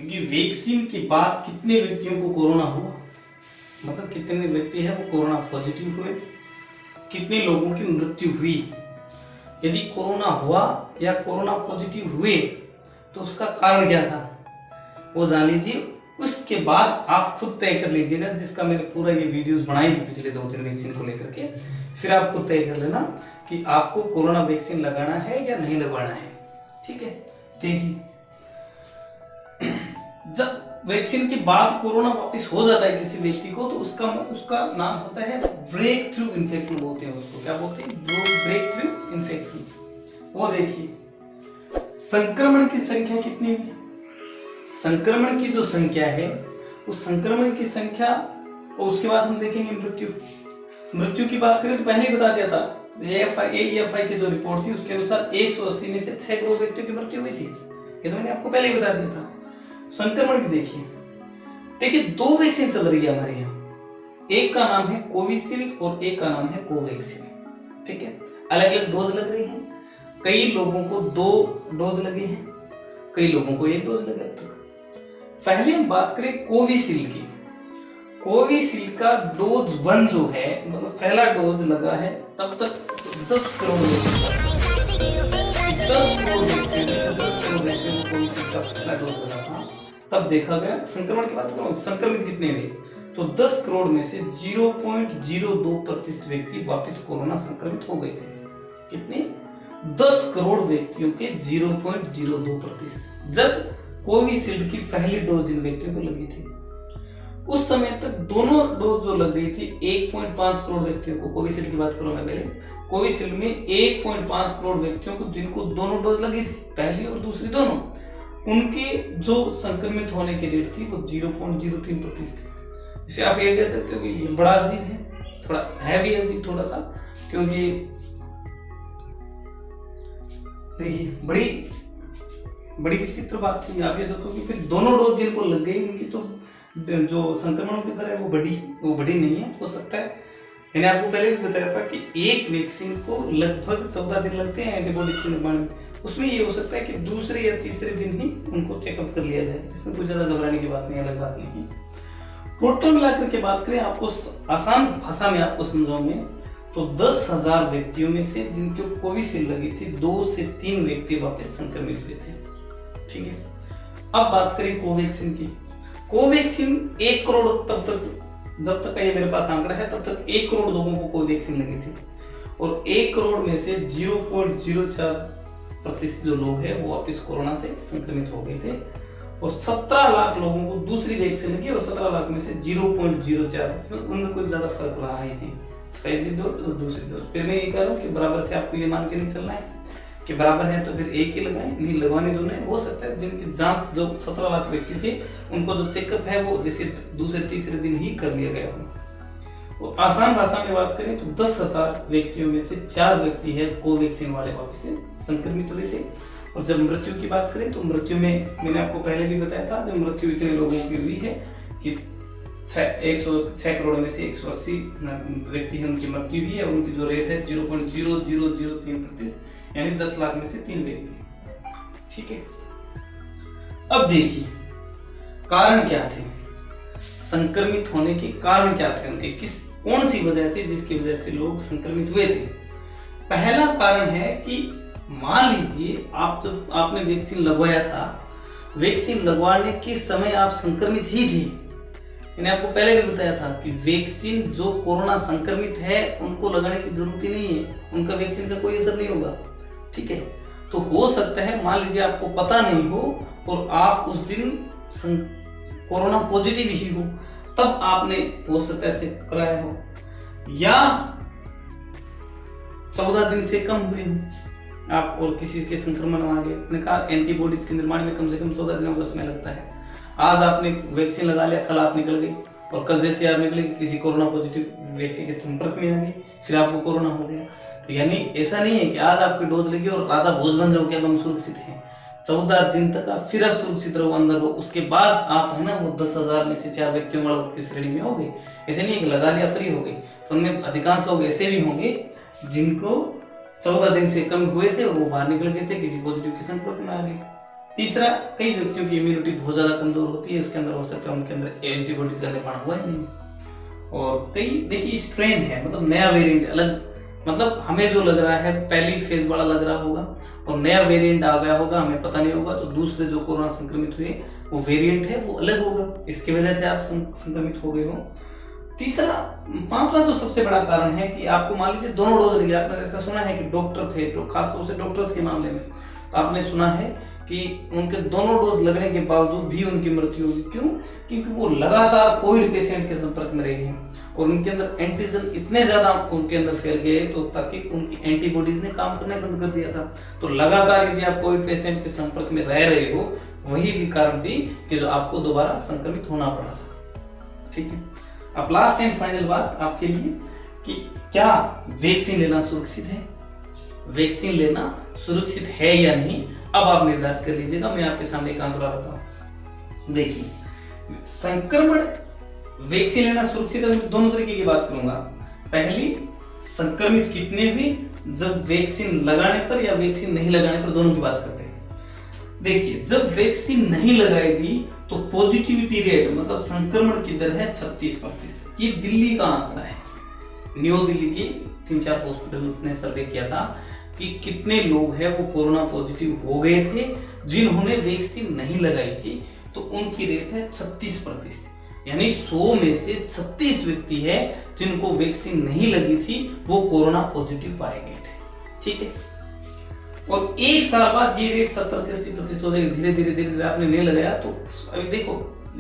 क्योंकि वैक्सीन के बाद कितने व्यक्तियों को कोरोना हुआ, मतलब कितने व्यक्ति है वो कोरोना पॉजिटिव हुए, कितने लोगों की मृत्यु हुई। यदि कोरोना हुआ या कोरोना पॉजिटिव हुए तो उसका कारण क्या था वो जान लीजिए। उसके बाद आप खुद तय कर लीजिएगा, जिसका मैंने पूरा ये वीडियोस बनाए हैं पिछले 2-3 वैक्सीन को लेकर के, फिर आप खुद तय कर लेना कि आपको कोरोना वैक्सीन लगाना है या नहीं लगवाना है। ठीक है, देखिए जब वैक्सीन के बाद कोरोना वापस हो जाता है किसी व्यक्ति को तो उसका नाम होता है ब्रेक थ्रू इन्फेक्शन, बोलते हैं उसको। क्या बोलते हैं? Breakthrough infection. वो देखिए संक्रमण की संख्या कितनी है, संक्रमण की जो संख्या है उस संक्रमण की संख्या, और उसके बाद हम देखेंगे मृत्यु की बात करें तो पहले ही बता दिया था AEFI की जो रिपोर्ट थी उसके अनुसार 180 में से 6 करोड़ व्यक्तियों की मृत्यु हुई थी। ये तो मैंने आपको पहले ही बता दिया था। संक्रमण की देखिए 2 वैक्सीन चल रही है हमारे यहाँ, एक का नाम है कोविशील्ड और एक का नाम है कोवैक्सीन। ठीक है, अलग अलग डोज लग रही हैं, कई लोगों को 2 डोज लगे हैं, कई लोगों को 1 डोज लगा। पहले हम बात करें कोविशील्ड की। कोविशील्ड का डोज 1 जो है, मतलब पहला डोज लगा है तब तक 10 करोड़ कोविशील्ड का पहला डोज लगा था। तब देखा गया, संक्रमण की बात करूं, संक्रमित कितने हुए तो 10 करोड़ में से 0.02% व्यक्ति वापस कोरोना संक्रमित हो गए थे। कितने? 10 करोड़ व्यक्तियों के 0.02%। जब कोविशील्ड की पहली डोज जिन व्यक्तियों को लगी थी उस समय तक दोनों डोज जो लग गई थी 1.5 करोड़ व्यक्तियों को, कोविशील्ड की बात करूं मैं पहले, कोविशील्ड में 1.5 करोड़ व्यक्तियों को जिनको दोनों डोज लगी थी, पहली और दूसरी दोनों, उनके जो संक्रमित होने की रेट थी वो 0.03% थी। जिसे आप ये कह सकते हो कि ये बड़ा अजीब है, थोड़ा है भी अजीब थोड़ा सा, क्योंकि देखिए बड़ी विचित्र बात थी। आप ये सोचो कि फिर दोनों डोज जिनको लग गई उनकी तो जो संक्रमण की दर है वो बढ़ी नहीं है। हो सकता है, मैंने आपको पहले भी बताया था कि एक वैक्सीन को लगभग 14 दिन लगते हैं एंटीबॉडीज के निर्माण में। उसमें ये हो सकता है कि दूसरे या तीसरे दिन ही उनको चेकअप कर लिया जाए, इसमें कोई ज्यादा घबराने की बात नहीं, अलग बात नहीं है। टोटल मिलाकर के बात करें, आपको आसान भाषा में आपको समझाऊंगे तो 10,000 व्यक्तियों में से जिनको कोविशील्ड लगी थी 2 से 3 व्यक्ति वापस संक्रमित हुए थे। ठीक है, अब बात करें कोवैक्सीन की। कोवैक्सीन 1 करोड़ जब तक ये मेरे पास आंकड़ा है तब तक 1 करोड़ लोगों को कोवैक्सीन लगी थी, और 1 करोड़ में से 0.04% जो लोग हैं वो वापस कोरोना से संक्रमित हो गए थे, और 17 लाख लोगों को दूसरी वैक्सीन लगी और 17 लाख में से 0.04, उनमें कोई ज्यादा फर्क रहा ही नहीं, पहली डोज और दूसरी डोज। फिर मैं ये कह रहा हूँ कि बराबर से आपको ये मान के नहीं चलना है कि बराबर है तो फिर एक ही लगाएं, नहीं लगवाने दोनों है। हो सकता है जिनकी जांच जो 17 लाख व्यक्ति थे उनको जो चेकअप है वो जैसे दूसरे तीसरे दिन ही कर लिया गया हो। तो आसान भाषा में बात करें तो 10,000 व्यक्तियों में से 4 व्यक्ति है कोवैक्सीन वाले वापस से संक्रमित हुए थे। और जब मृत्यु की बात करें तो मृत्यु में मैंने आपको पहले भी बताया था, जब मृत्यु इतने लोगों की हुई है कि 106 करोड़ में से 180 व्यक्ति है उनकी मृत्यु हुई है, और उनकी जो रेट है 0.0003%, यानी 10 लाख में से 3 व्यक्ति। ठीक है, अब देखिए कारण क्या थे, संक्रमित होने के कारण क्या थे, उनके कौन सी वजह थी जिसकी वजह से लोग संक्रमित हुए थे। पहला कारण है कि मान लीजिए जब आपने वैक्सीन लगवाया था, वैक्सीन लगवाने के समय आप संक्रमित ही थे। मैंने आपको पहले भी बताया था कि वैक्सीन जो कोरोना संक्रमित है उनको लगाने की जरूरत ही नहीं है, उनका वैक्सीन का कोई असर नहीं होगा। ठीक है, तो हो सकता है मान लीजिए आपको पता नहीं हो और आप उस दिन कोरोना पॉजिटिव ही हो, तब आपने हो सकता है चेक कराया हो, या 14 दिन से कम हुए हो आप और किसी के संक्रमण आ गए। मैंने कहा एंटीबॉडीज के निर्माण में कम से कम 14 दिनों का समय लगता है। आज आपने वैक्सीन लगा लिया, कल आप निकल गए, और कल जैसे आप निकले किसी कोरोना पॉजिटिव व्यक्ति के संपर्क में आ गए, फिर आपको कोरोना हो गया। तो यानी ऐसा नहीं है कि आज आपकी डोज लगी और राजा भोज बन जाओ कि अब हम सुरक्षित हैं। 14 दिन तक आप फिर सुरक्षित रहो, अंदर हो, उसके बाद आप है ना वो 10,000 में से 4 व्यक्तियों वालों की श्रेणी में हो गए। ऐसे नहीं है कि लगा लिया फ्री हो गए, तो उनमें अधिकांश लोग ऐसे भी होंगे जिनको 14 दिन से कम हुए थे और वो बाहर निकल गए थे, किसी पॉजिटिव के संपर्क में आ गए। तीसरा, कई व्यक्तियों की इम्यूनिटी बहुत ज्यादा कमजोर होती है, इसके अंदर हो सकता है उनके अंदर एंटीबॉडीज का निर्माण हुआ ही नहीं। और कई देखिए स्ट्रेन है, मतलब नया वेरिएंट अलग, मतलब हमें जो लग रहा है पहली फेज वाला लग रहा होगा और नया वेरिएंट आ गया होगा, हमें पता नहीं होगा, तो दूसरे जो कोरोना संक्रमित हुए वो वेरिएंट है वो अलग होगा, इसकी वजह से आप संक्रमित हो गए हो। तीसरा, पांचवा जो सबसे बड़ा कारण है कि आपको मान लीजिए दोनों डोज लगे। आपने ऐसा सुना है कि डॉक्टर थे, तो खासतौर से डॉक्टर्स के मामले में तो आपने सुना है कि उनके दोनों डोज लगने के बावजूद भी उनकी मृत्यु हुई। क्यों? क्योंकि वो लगातार कोविड पेशेंट के संपर्क में रहे हैं और उनके अंदर एंटीजन इतने ज्यादा उनके अंदर फैल गए तो ताकि उनकी एंटीबॉडीज ने काम करना बंद कर दिया था। तो लगातार यदि आप कोविड पेशेंट के संपर्क में रह रहे हो, वही भी कारण थी कि जो आपको दोबारा संक्रमित होना पड़ा था। ठीक है, अब लास्ट एंड फाइनल बात आपके लिए कि क्या वैक्सीन लेना सुरक्षित है? वैक्सीन लेना सुरक्षित है या नहीं, अब आप निर्धारित कर लीजिएगा। मैं आपके सामने एक आंकड़ा रखता हूं। देखिए, संक्रमण वैक्सीन लेना सुरक्षित है, दोनों तरीके की बात करूंगा। पहली, संक्रमित कितने हुए जब वैक्सीन लगाने पर या वैक्सीन नहीं लगाने पर, दोनों की बात करते हैं। देखिए, जब वैक्सीन नहीं लगाएगी तो पॉजिटिविटी रेट मतलब संक्रमण की दर है 36%। ये दिल्ली का आंकड़ा है, न्यू दिल्ली के 3-4 हॉस्पिटल्स ने सर्वे किया था कि कितने लोग हैं वो कोरोना पॉजिटिव हो गए थे जिन्होंने वैक्सीन नहीं लगाई थी, तो उनकी रेट है 36%। यानी 100 में से 36 व्यक्ति है जिनको वैक्सीन नहीं लगी थी वो कोरोना पॉजिटिव पाए गए थे। ठीक है, और एक साल बाद ये रेट 70 से 80% हो जाएगा। धीरे धीरे धीरे आपने नहीं लगाया तो अभी देखो,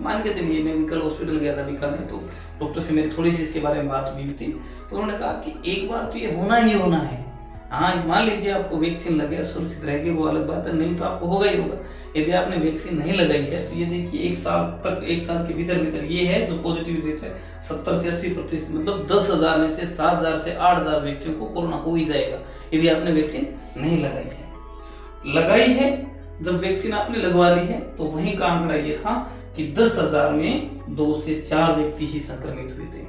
मान के चलिए मैं कल हॉस्पिटल गया था बीकानेर, तो डॉक्टर से मेरी थोड़ी सी इसके बारे में बात हुई थी, तो उन्होंने कहा कि एक बार तो ये होना ही होना है। हाँ, मान लीजिए आपको वैक्सीन लगे, सुरक्षित रहेगी, वो अलग बात है, नहीं तो आपको होगा ही होगा। यदि आपने वैक्सीन नहीं लगाई है तो ये देखिए एक साल के भीतर ये है जो पॉजिटिव रेट है 70 से 80%, मतलब 10,000 में से 7,000 से 8,000 व्यक्तियों को कोरोना हो ही जाएगा यदि आपने वैक्सीन नहीं लगाई है। लगाई है, जब वैक्सीन आपने लगवा ली है तो वहीं का आंकड़ा ये था कि 10,000 में 2 से 4 व्यक्ति ही संक्रमित हुए थे।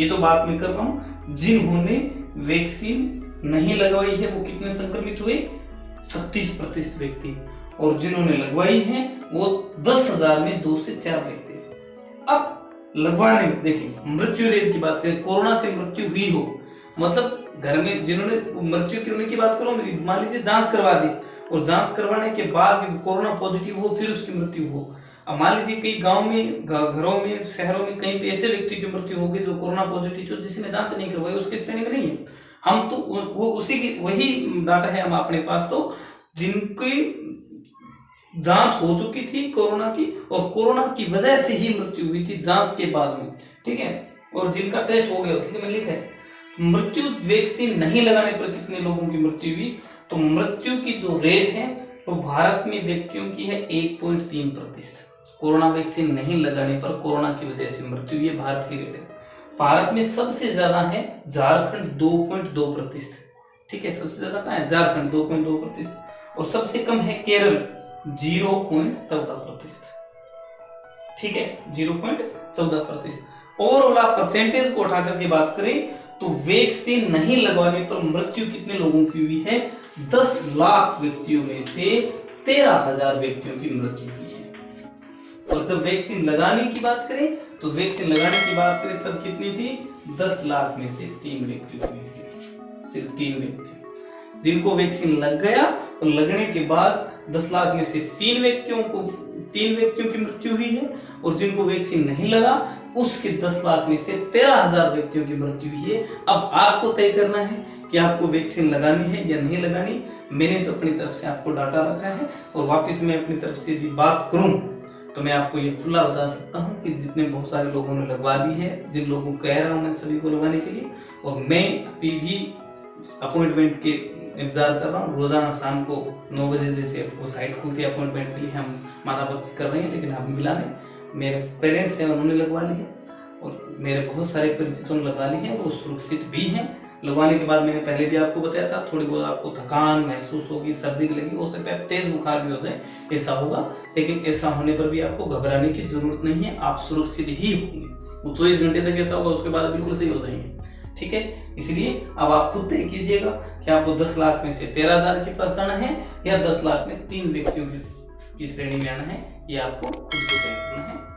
ये तो बात मैं कर रहा हूं जिन्होंने वैक्सीन नहीं लगवाई है वो कितने संक्रमित हुए, 36% व्यक्ति, और जिन्होंने लगवाई है वो 10,000 में 2 से 4 व्यक्ति। अब लगवाने में देखिए, मृत्यु रेट की बात करें, कोरोना से मृत्यु हुई हो, मतलब घर में जिन्होंने मृत्यु की उनकी बात करो, मान लीजिए जांच करवा दी और जांच करवाने के बाद जब कोरोना पॉजिटिव हो फिर उसकी मृत्यु हो। अब मान लीजिए कई गांव में, घरों में, शहरों में कहीं पे ऐसे व्यक्ति की मृत्यु होगी जो कोरोना पॉजिटिव, जिसने जांच नहीं करवाई, उसके श्रेणी में नहीं है। हम तो वो उसी की वही डाटा है हम अपने पास, तो जिनकी जांच हो चुकी थी कोरोना की और कोरोना की वजह से ही मृत्यु हुई थी जांच के बाद में, ठीक है, और जिनका टेस्ट हो गया, ठीक है, मैं लिखा है मृत्यु वैक्सीन नहीं लगाने पर कितने लोगों की मृत्यु हुई। तो मृत्यु की जो रेट है वो भारत में व्यक्तियों की है 1.3%। कोरोना वैक्सीन नहीं लगाने पर कोरोना की वजह से मृत्यु, ये भारत की रेट है। भारत में सबसे ज्यादा है झारखंड 2.2%, ठीक है, सबसे ज्यादा कहाँ है, झारखंड 2.2%, और सबसे कम है केरल 0.14%, ठीक है, 0.14%। ओवरऑल आप परसेंटेज को उठा करके बात करें तो वैक्सीन नहीं लगवाने पर मृत्यु कितने लोगों की हुई है, 10 लाख व्यक्तियों में से 13,000 व्यक्तियों की मृत्यु हुई है। और जब वैक्सीन लगाने की बात करें तो वैक्सीन लगाने की बात करें तब कितनी थी, 10 लाख में से 3 व्यक्ति हुए थे, सिर्फ 3 व्यक्ति जिनको वैक्सीन लग गया और लगने के बाद 10 लाख में से 3 व्यक्तियों की मृत्यु हुई है, और जिनको वैक्सीन नहीं लगा उसके 10 लाख में से 13,000 व्यक्तियों की मृत्यु हुई है। अब आपको तय करना है कि आपको वैक्सीन लगानी है या नहीं लगानी। मैंने तो अपनी तरफ से आपको डाटा रखा है, और वापस मैं अपनी तरफ से यदि बात करूं तो मैं आपको ये खुला बता सकता हूं कि जितने बहुत सारे लोगों ने लगवा ली है, जिन लोगों को कह रहा हूं मैं सभी को लगवाने के लिए, और मैं अभी भी अपॉइंटमेंट के इंतजार कर रहा हूँ। रोजाना शाम को 9 बजे जैसे वो साइट खुलती है अपॉइंटमेंट के लिए, हम माता भक्ति कर रहे हैं, लेकिन हम मिला नहीं। मेरे पेरेंट्स हैं उन्होंने लगवा ली है, और मेरे बहुत सारे परिचितों ने लगवा ली है, वो सुरक्षित भी हैं। लगवाने के बाद मैंने पहले भी आपको बताया था, थोड़ी बहुत आपको थकान महसूस होगी, सर्दी भी लगी, हो सकता है तेज बुखार भी हो जाए, ऐसा होगा, लेकिन ऐसा होने पर भी आपको घबराने की जरूरत नहीं है, आप सुरक्षित ही होंगे। वो 24 घंटे तक ऐसा होगा, उसके बाद बिल्कुल सही हो जाएंगे, ठीक है। इसलिए अब आप खुद तय कीजिएगा कि आपको 10 लाख में से 13,000 के पास जाना है या 10 लाख में 3 व्यक्तियों की श्रेणी में आना है, ये आपको खुद को तय करना है।